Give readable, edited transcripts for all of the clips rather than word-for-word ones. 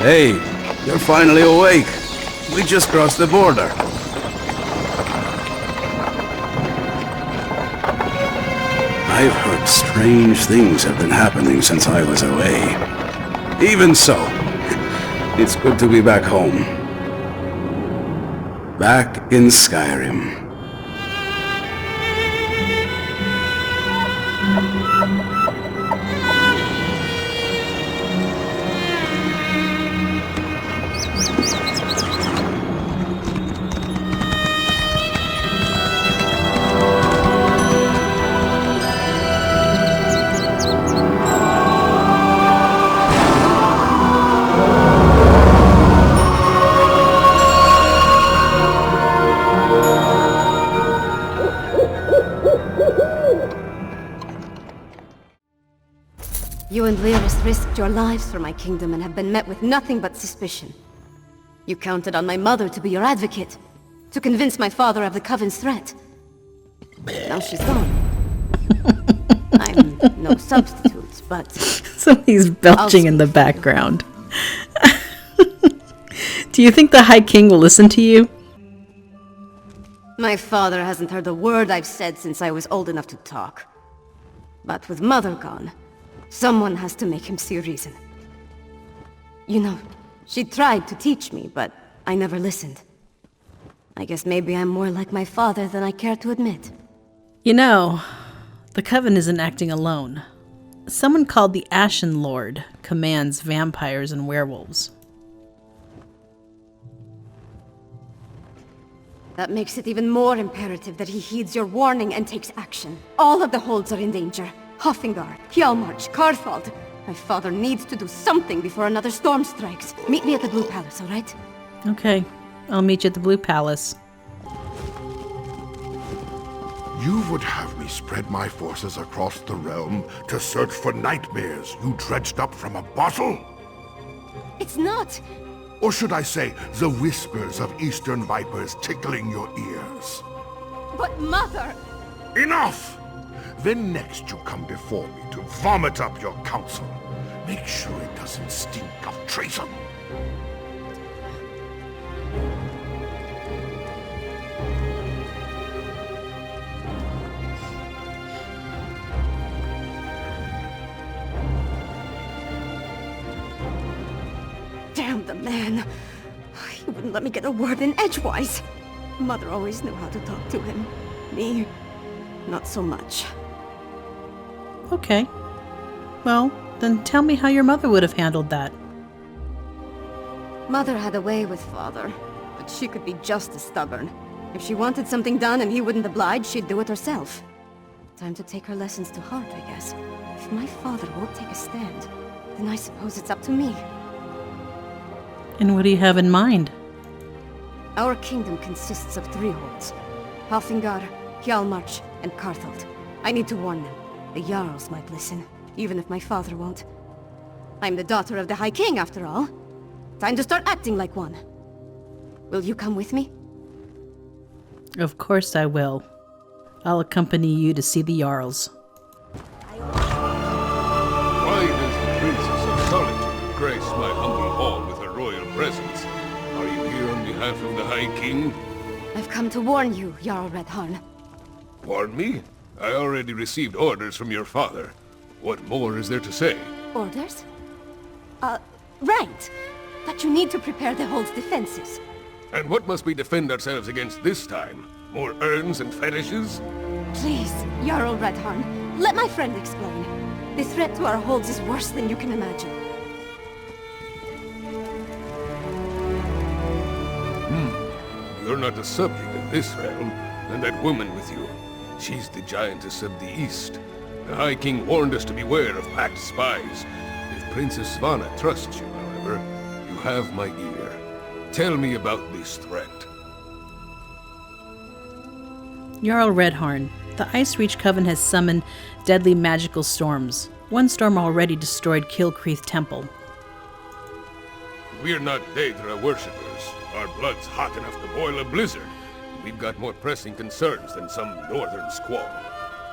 Hey, you're finally awake. We just crossed the border. I've heard strange things have been happening since I was away. Even so, it's good to be back home. Back in Skyrim. You and Lyris risked your lives for my kingdom and have been met with nothing but suspicion. You counted on my mother to be your advocate, to convince my father of the Coven's threat. Now she's gone. I'm no substitute, but... Somebody's belching in the background. Do you think the High King will listen to you? My father hasn't heard a word I've said since I was old enough to talk. But with Mother gone, someone has to make him see reason. You know, she tried to teach me, but I never listened. I guess maybe I'm more like my father than I care to admit. You know, the Coven isn't acting alone. Someone called the Ashen Lord commands vampires and werewolves. That makes it even more imperative that he heeds your warning and takes action. All of the holds are in danger. Hoffingar, Hjalmarch, Karthwatch. My father needs to do something before another storm strikes. Meet me at the Blue Palace, all right? Okay, I'll meet you at the Blue Palace. You would have me spread my forces across the realm to search for nightmares you dredged up from a bottle? It's not! Or should I say, the whispers of eastern vipers tickling your ears? But Mother! Enough! Then next you come before me to vomit up your counsel. Make sure it doesn't stink of treason. Damn the man. He wouldn't let me get a word in edgewise. Mother always knew how to talk to him. Me, not so much. Okay. Well, then tell me how your mother would have handled that. Mother had a way with Father, but she could be just as stubborn. If she wanted something done and he wouldn't oblige, she'd do it herself. Time to take her lessons to heart, I guess. If my father won't take a stand, then I suppose it's up to me. And what do you have in mind? Our kingdom consists of 3 holds. Hoffingar, Hjalmarch, and Karthwatch. I need to warn them. The Jarls might listen, even if my father won't. I'm the daughter of the High King, after all. Time to start acting like one. Will you come with me? Of course I will. I'll accompany you to see the Jarls. Why does the Princess of Solitude grace my humble hall with her royal presence? Are you here on behalf of the High King? I've come to warn you, Jarl Redharn. Warn me? I already received orders from your father. What more is there to say? Orders? Right. That you need to prepare the hold's defenses. And what must we defend ourselves against this time? More urns and fetishes? Please, Jarl Redharn, let my friend explain. The threat to our holds is worse than you can imagine. You're not the subject of this realm, and that woman with you. She's the giantess of the East. The High King warned us to beware of packed spies. If Princess Svanna trusts you, however, you have my ear. Tell me about this threat. Jarl Redharn, the Ice Reach Coven has summoned deadly magical storms. One storm already destroyed Kilcreath Temple. We're not Daedra worshippers. Our blood's hot enough to boil a blizzard. We've got more pressing concerns than some northern squall.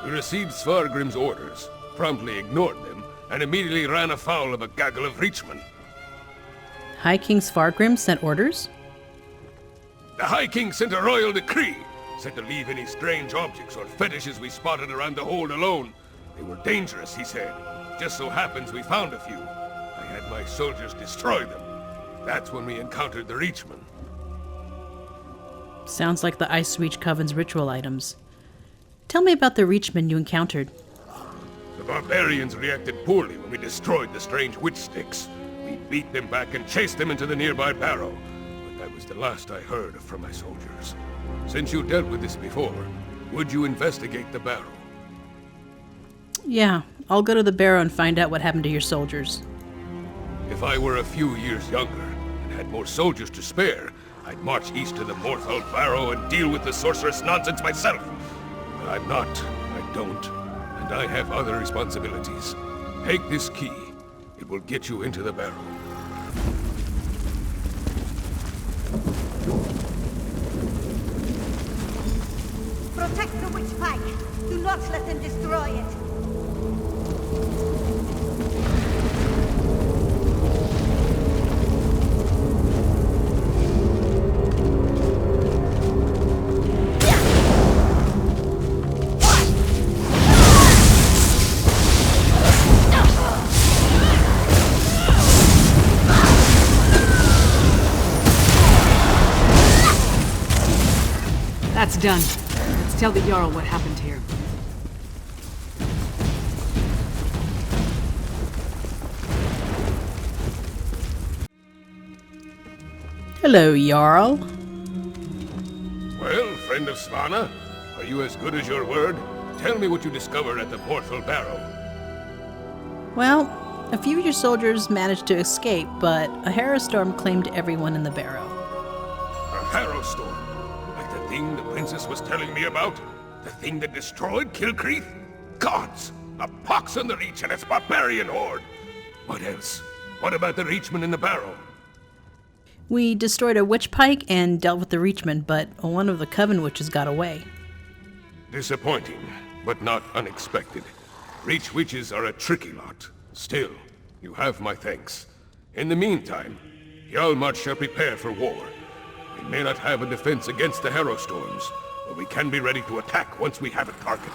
We received Svargrim's orders, promptly ignored them, and immediately ran afoul of a gaggle of Reachmen. High King Svargrim sent orders? The High King sent a royal decree. Said to leave any strange objects or fetishes we spotted around the hold alone. They were dangerous, he said. Just so happens we found a few. I had my soldiers destroy them. That's when we encountered the Reachmen. Sounds like the Ice Reach Coven's ritual items. Tell me about the Reachmen you encountered. The barbarians reacted poorly when we destroyed the strange witch sticks. We beat them back and chased them into the nearby barrow. But that was the last I heard from my soldiers. Since you dealt with this before, would you investigate the barrow? Yeah, I'll go to the barrow and find out what happened to your soldiers. If I were a few years younger and had more soldiers to spare, I'd march east to the Morthal Barrow and deal with the sorceress nonsense myself. But I'm not. I don't. And I have other responsibilities. Take this key. It will get you into the barrow. Protect the witch pike. Do not let them destroy it. That's done. Let's tell the Jarl what happened here. Hello, Jarl. Well, friend of Svanna, are you as good as your word? Tell me what you discovered at the Morthal Barrow. Well, a few of your soldiers managed to escape, but a Harrowstorm claimed everyone in the barrow. A Harrowstorm? Like the thing the princess was telling me about? The thing that destroyed Kilcreath? Gods! A pox on the Reach and its barbarian horde! What else? What about the Reachmen in the barrow? We destroyed a witch pike and dealt with the Reachmen, but one of the Coven witches got away. Disappointing, but not unexpected. Reach witches are a tricky lot. Still, you have my thanks. In the meantime, Hjalmar shall prepare for war. We may not have a defense against the Harrowstorms, but we can be ready to attack once we have a target.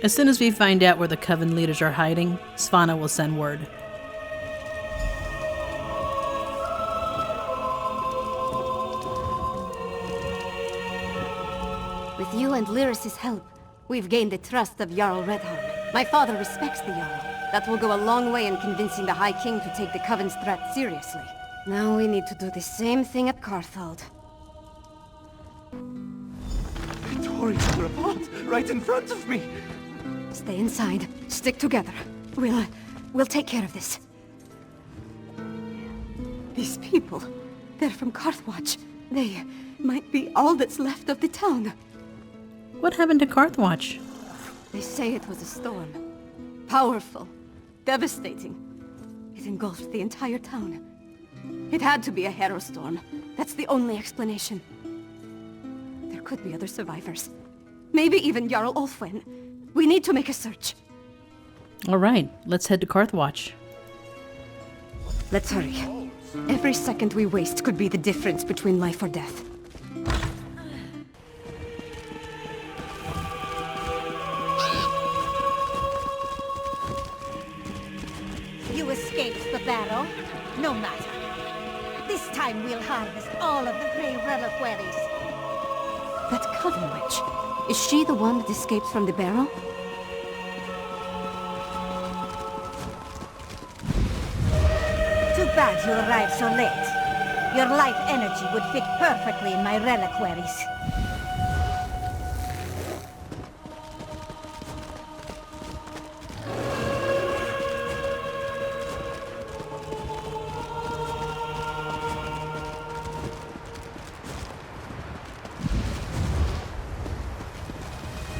As soon as we find out where the Coven leaders are hiding, Svanna will send word. With you and Lyris's help, we've gained the trust of Jarl Redharn. My father respects the Jarl. That will go a long way in convincing the High King to take the Coven's threat seriously. Now we need to do the same thing at Karthald. They tore each other apart, right in front of me! Stay inside. Stick together. We'll take care of this. These people, they're from Karthwatch. They might be all that's left of the town. What happened to Karthwatch? They say it was a storm. Powerful. Devastating. It engulfed the entire town. It had to be a Harrowstorm. That's the only explanation. There could be other survivors. Maybe even Jarl Ulfwin. We need to make a search. All right, let's head to Karthwatch. Let's hurry. Every second we waste could be the difference between life or death. You escaped the barrow? No matter. This time we'll harvest all of the Grey reliquaries. That Coven witch. Is she the one that escaped from the barrow? Too bad you arrived so late. Your life energy would fit perfectly in my reliquaries.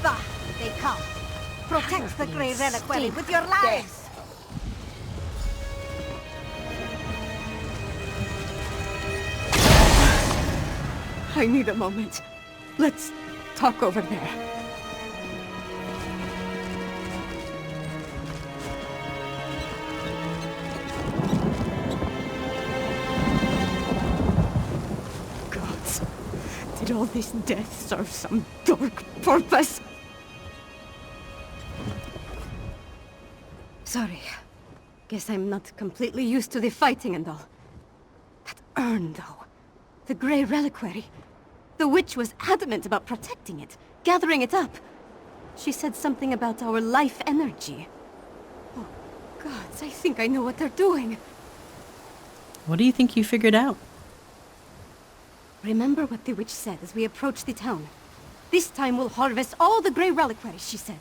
Bah, they come. Protect the Grey reliquary with your lives! I need a moment. Let's talk over there. Did all this death serve some dark purpose? Sorry. Guess I'm not completely used to the fighting and all. That urn, though. The Grey Reliquary. The witch was adamant about protecting it, gathering it up. She said something about our life energy. Oh, gods, I think I know what they're doing. What do you think you figured out? Remember what the witch said as we approached the town. This time we'll harvest all the Grey Reliquaries, she said.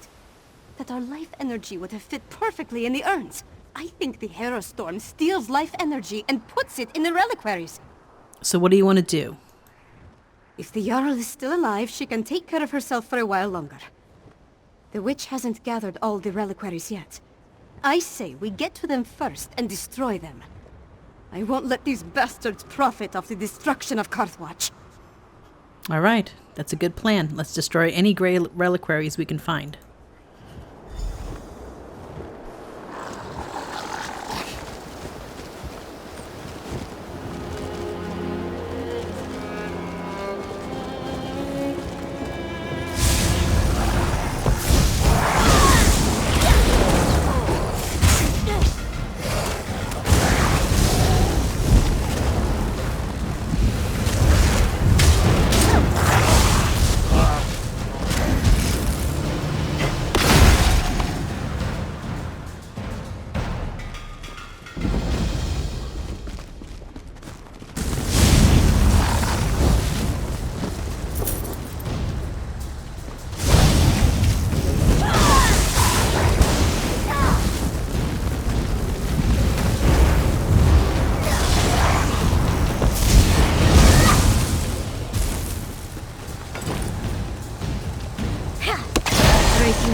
That our life energy would have fit perfectly in the urns. I think the Harrowstorm steals life energy and puts it in the reliquaries. So what do you want to do? If the Jarl is still alive, she can take care of herself for a while longer. The witch hasn't gathered all the reliquaries yet. I say we get to them first and destroy them. I won't let these bastards profit off the destruction of Karthwatch. All right, that's a good plan. Let's destroy any Grey Reliquaries we can find.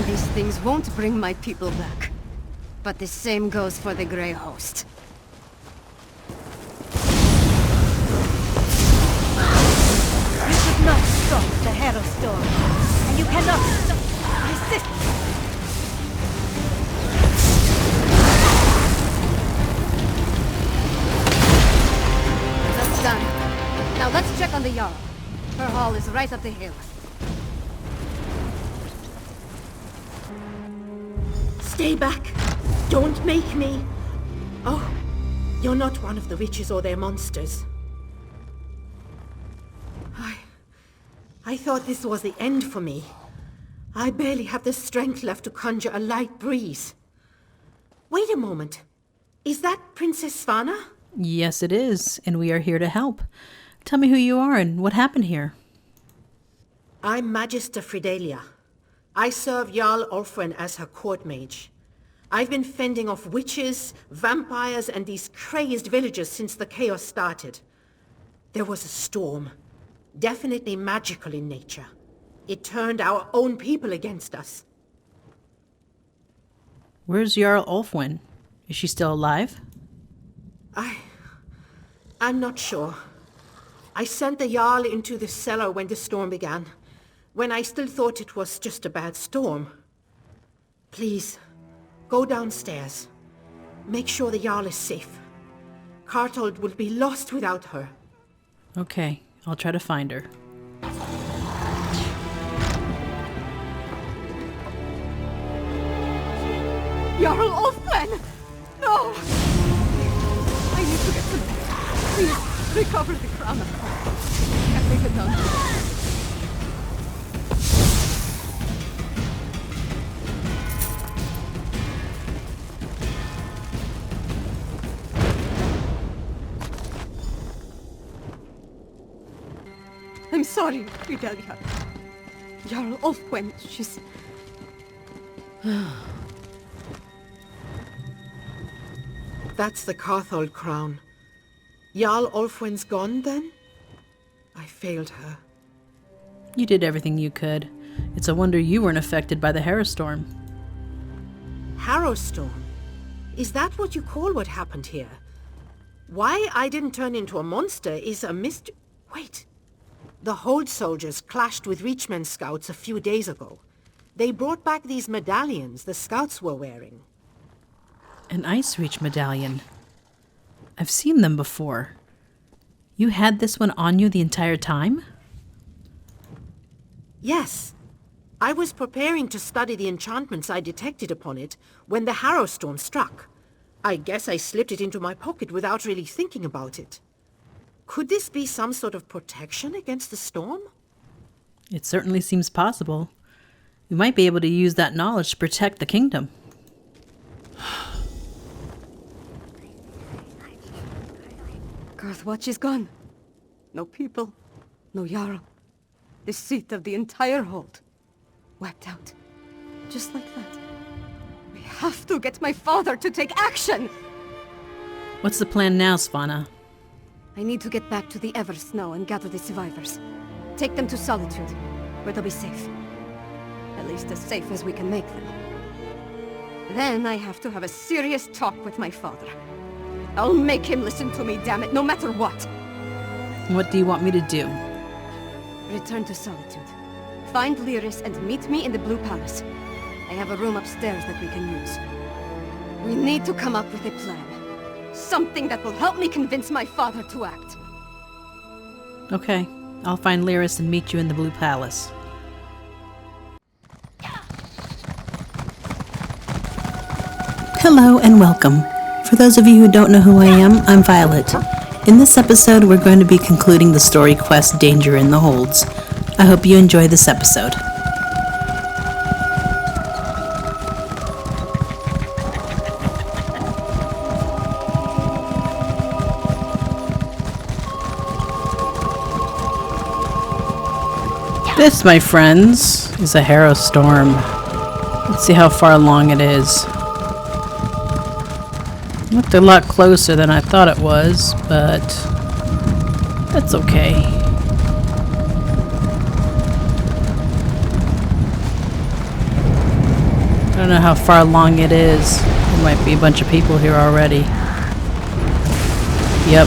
These things won't bring my people back. But the same goes for the Grey Host. You could not stop the Harrowstorm, and you cannot stop resistance. That's done. Now let's check on the Jarl. Her hall is right up the hill. Stay back! Don't make me... Oh, you're not one of the witches or their monsters. I thought this was the end for me. I barely have the strength left to conjure a light breeze. Wait a moment. Is that Princess Svana? Yes, it is, and we are here to help. Tell me who you are and what happened here. I'm Magister Fridelia. I serve Jarl Ulfwen as her court mage. I've been fending off witches, vampires, and these crazed villagers since the chaos started. There was a storm. Definitely magical in nature. It turned our own people against us. Where's Jarl Ulfwen? Is she still alive? I'm not sure. I sent the Jarl into the cellar when the storm began, when I still thought it was just a bad storm. Please, go downstairs. Make sure the Jarl is safe. Karthold will be lost without her. Okay, I'll try to find her. Jarl Ulfwen! No! I need to get to them. Please, recover the crown of Karthwatch. Can't leave it done. I'm sorry, Fidelia. Jarl Ulfwen, she's... That's the Karthold crown. Jarl Ulfwen's gone, then? I failed her. You did everything you could. It's a wonder you weren't affected by the Harrowstorm. Harrowstorm? Is that what you call what happened here? Why I didn't turn into a monster is a mystery... Wait. The Hold soldiers clashed with Reachman scouts a few days ago. They brought back these medallions the scouts were wearing. An Ice Reach medallion. I've seen them before. You had this one on you the entire time? Yes. I was preparing to study the enchantments I detected upon it when the Harrowstorm struck. I guess I slipped it into my pocket without really thinking about it. Could this be some sort of protection against the storm? It certainly seems possible. We might be able to use that knowledge to protect the kingdom. Karthwatch is gone. No people, no Jarl. The seat of the entire hold. Wiped out. Just like that. We have to get my father to take action! What's the plan now, Svanna? I need to get back to the Eversnow and gather the survivors. Take them to Solitude, where they'll be safe. At least as safe as we can make them. Then I have to have a serious talk with my father. I'll make him listen to me, damn it, no matter what! What do you want me to do? Return to Solitude. Find Lyris and meet me in the Blue Palace. I have a room upstairs that we can use. We need to come up with a plan. Something that will help me convince my father to act. Okay, I'll find Lyris and meet you in the Blue Palace. Hello and welcome. For those of you who don't know who I am, I'm Violet. In this episode, we're going to be concluding the story quest Danger in the Holds. I hope you enjoy this episode. This, my friends, is a Harrowstorm. Let's see how far along it is. Looked a lot closer than I thought it was, but that's okay. I don't know how far along it is. There might be a bunch of people here already. Yep.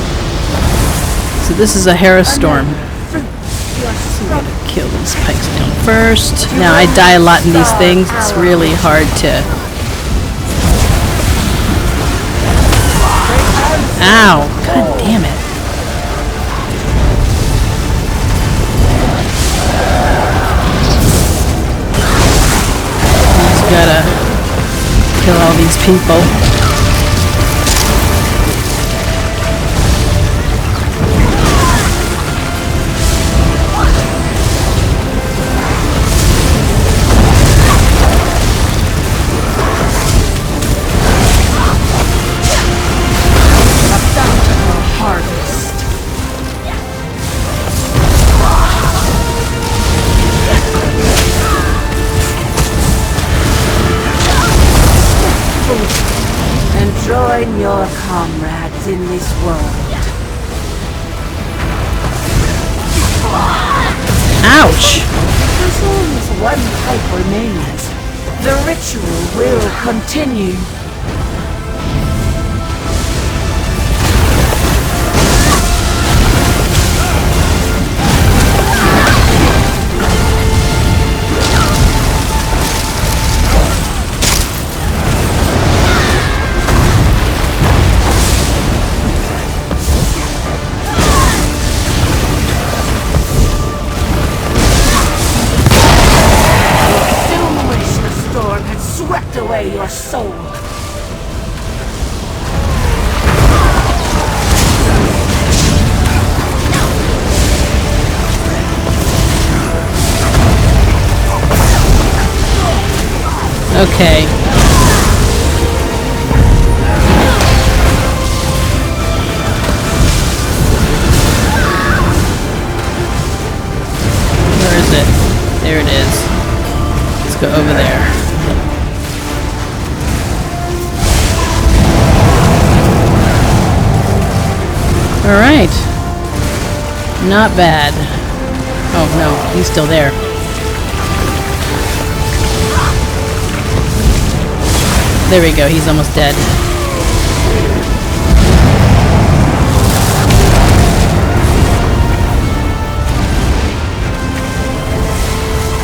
So this is a Harrowstorm. I'm gonna kill these pikes down first. Now I die a lot in these things. It's really hard to... Ow! God damn it. Just gotta kill all these people. Join your comrades in this world. Ouch! As long as one type remains, the ritual will continue. Your soul. Okay. Where is it? There it is. Let's go over there. Alright. Not bad. Oh no, he's still there. There we go, he's almost dead.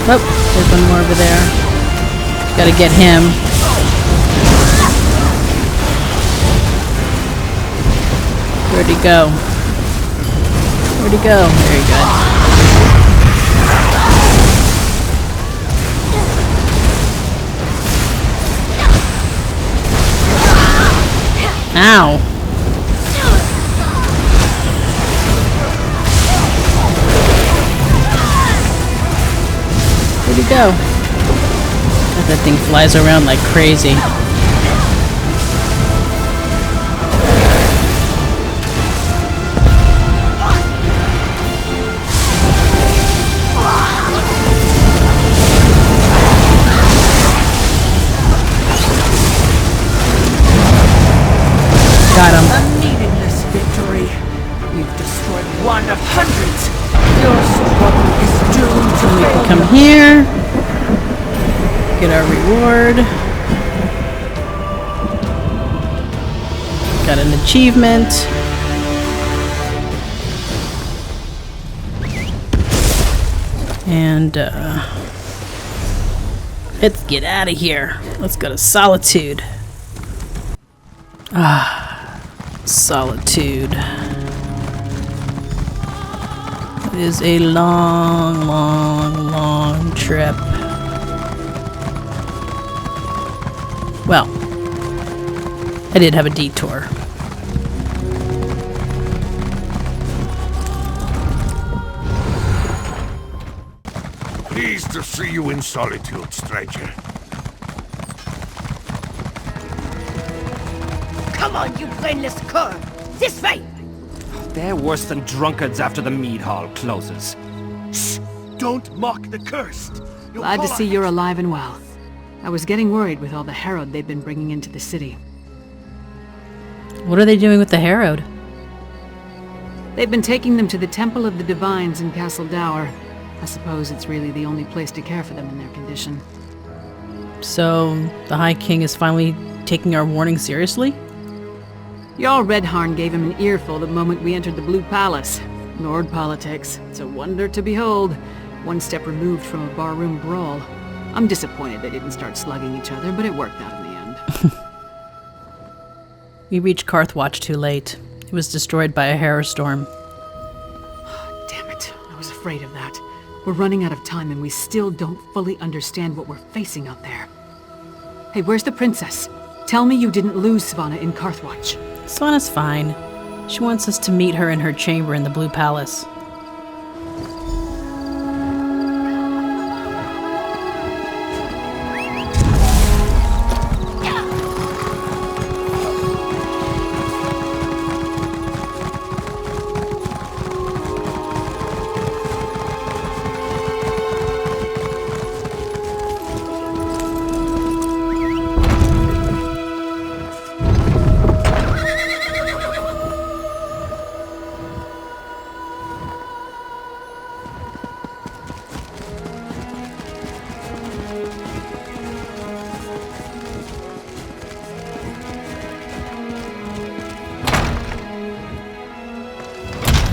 Oh, there's one more over there. Gotta get him. Where'd he go? Where'd he go? Very good. Ow. Where'd he go? That thing flies around like crazy. Got him. A meaningless victory. We've destroyed one of hundreds. Your struggle is doomed to We failure. can come here. Get our reward. Got an achievement. And let's get out of here. Let's go to Solitude. Solitude. It is a long, long, long trip. Well, I did have a detour. Pleased to see you in Solitude, stranger. Come on, you brainless cur! This way! They're worse than drunkards after the mead hall closes. Shh! Don't mock the cursed! You'll Glad to call see a- you're alive and well. I was getting worried with all the Harrowed they've been bringing into the city. What are they doing with the Harrowed? They've been taking them to the Temple of the Divines in Castle Dour. I suppose it's really the only place to care for them in their condition. So, the High King is finally taking our warning seriously? Jarl Redharn gave him an earful the moment we entered the Blue Palace. Lord politics. It's a wonder to behold. One step removed from a barroom brawl. I'm disappointed they didn't start slugging each other, but it worked out in the end. We reached Karthwatch too late. It was destroyed by a Harrowstorm. Damn it. I was afraid of that. We're running out of time and we still don't fully understand what we're facing out there. Hey, where's the princess? Tell me you didn't lose Svanna in Karthwatch. Svanna's fine. She wants us to meet her in her chamber in the Blue Palace.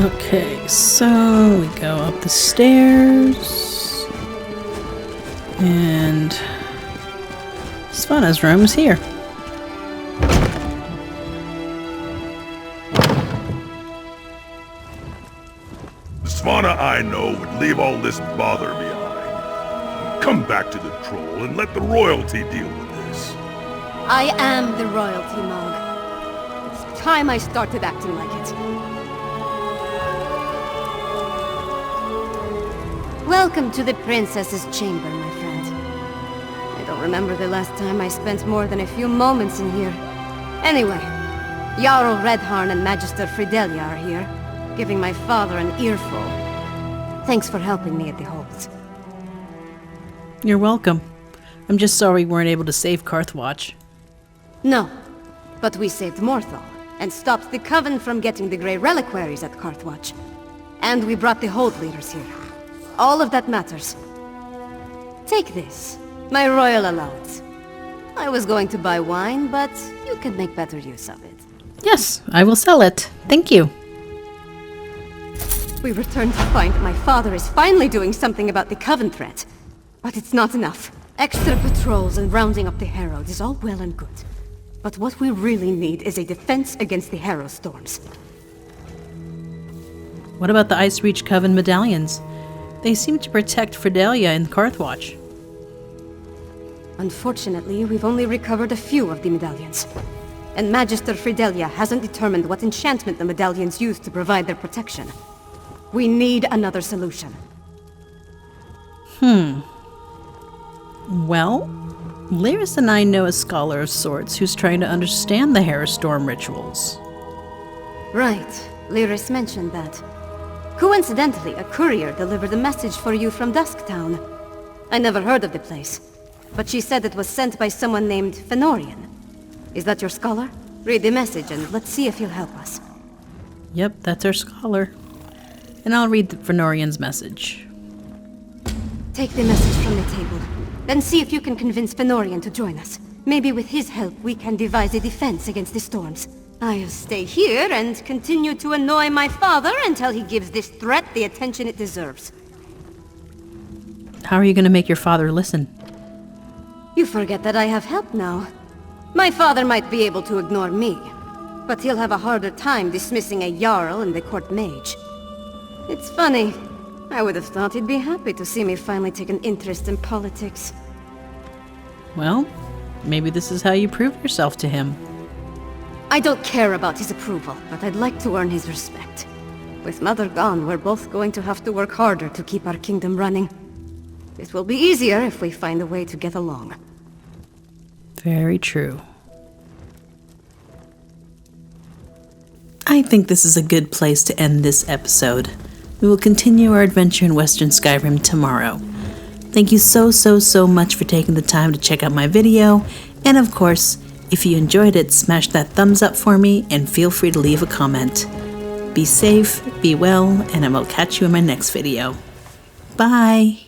Okay, so we go up the stairs. And Svanna's room is here. Svanna, I know, would leave all this bother behind. Come back to the troll and let the royalty deal with this. I am the royalty, Mog. It's time I started acting like it. Welcome to the princess's chamber, my friend. I don't remember the last time I spent more than a few moments in here. Anyway, Jarl Redharn and Magister Fidelia are here, giving my father an earful. Thanks for helping me at the holds. You're welcome. I'm just sorry we weren't able to save Karthwatch. No, but we saved Morthal, and stopped the Coven from getting the Grey Reliquaries at Karthwatch. And we brought the Hold leaders here. All of that matters. Take this, my royal allowance. I was going to buy wine, but you could make better use of it. Yes, I will sell it. Thank you. We return to find that my father is finally doing something about the Coven threat. But it's not enough. Extra patrols and rounding up the Harrowed is all well and good. But what we really need is a defense against the Harrowstorms. What about the Ice Reach Coven medallions? They seem to protect Fidelia and Karthwatch. Unfortunately, we've only recovered a few of the medallions. and Magister Fidelia hasn't determined what enchantment the medallions use to provide their protection. We need another solution. Well, Lyris and I know a scholar of sorts who's trying to understand the Harrowstorm rituals. Right. Lyris mentioned that. Coincidentally, a courier delivered a message for you from Dusktown. I never heard of the place, but she said it was sent by someone named Fenorian. Is that your scholar? Read the message and let's see if he'll help us. Yep, that's our scholar. And I'll read Fenorian's message. Take the message from the table, then see if you can convince Fenorian to join us. Maybe with his help we can devise a defense against the storms. I'll stay here and continue to annoy my father until he gives this threat the attention it deserves. How are you going to make your father listen? You forget that I have help now. My father might be able to ignore me, but he'll have a harder time dismissing a Jarl and the court mage. It's funny. I would have thought he'd be happy to see me finally take an interest in politics. Well, maybe this is how you prove yourself to him. I don't care about his approval, but I'd like to earn his respect. With Mother gone, we're both going to have to work harder to keep our kingdom running. It will be easier if we find a way to get along. Very true. I think this is a good place to end this episode. We will continue our adventure in Western Skyrim tomorrow. Thank you so much for taking the time to check out my video, and of course, if you enjoyed it, smash that thumbs up for me and feel free to leave a comment. Be safe, be well, and I will catch you in my next video. Bye!